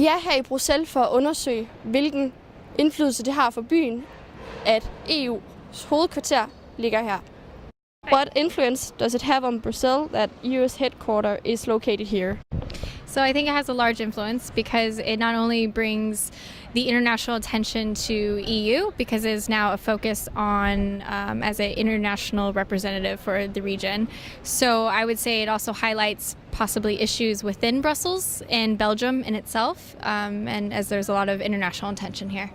Vi er her i Bruxelles for at undersøge, hvilken indflydelse det har for byen, at EU's hovedkvarter ligger her. What influence does it have on Brazil that EU's headquarter is located here? So I think it has a large influence because it not only brings the international attention to EU, because it is now a focus on as an international representative for the region. So I would say it also highlights possibly issues within Brussels and Belgium in itself, and as there's a lot of international attention here.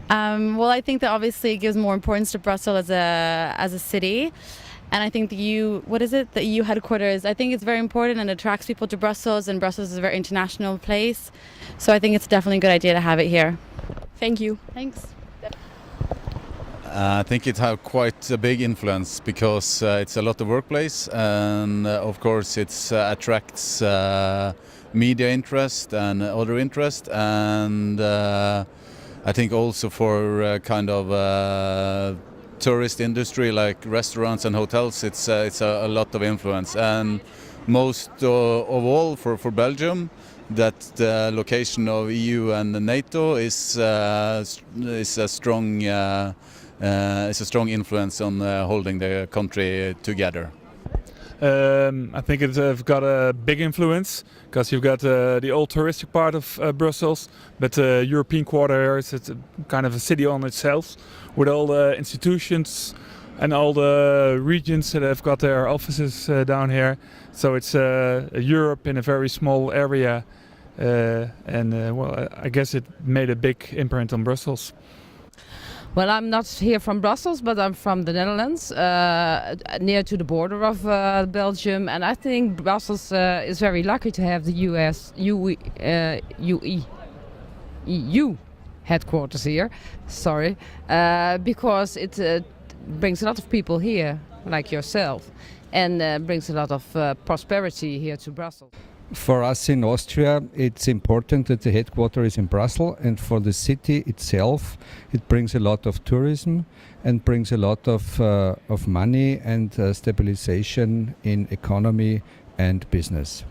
Well, I think that obviously it gives more importance to Brussels as a city. And I think the EU headquarters, I think it's very important and attracts people to Brussels, and Brussels is a very international place. So I think it's definitely a good idea to have it here. Thank you. Thanks. I think it has quite a big influence because it's a lot of workplace, and of course it attracts media interest and other interest, and I think also for kind of tourist industry like restaurants and hotels, it's a lot of influence, and most of all for Belgium, that the location of EU and NATO is a strong influence on holding the country together. I think it's got a big influence because you've got the old touristic part of Brussels, but the European quarter is kind of a city on itself with all the institutions and all the regions that have got their offices down here. So it's Europe in a very small area, and well, I guess it made a big imprint on Brussels. Well, I'm not here from Brussels, but I'm from the Netherlands, near to the border of Belgium. And I think Brussels is very lucky to have the EU headquarters here. Sorry, because it brings a lot of people here, like yourself, and brings a lot of prosperity here to Brussels. For us in Austria, it's important that the headquarters is in Brussels, and for the city itself, it brings a lot of tourism and brings a lot of money and stabilization in economy and business.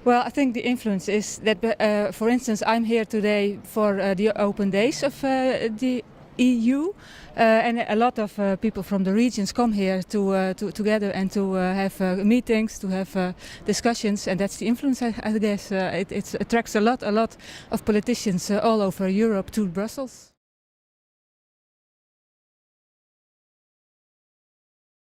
Well, I think the influence is that, for instance, I'm here today for the open days of the EU, and a lot of people from the regions come here to together and to have meetings, to have discussions, and that's the influence. I guess it attracts a lot of politicians all over Europe to Brussels.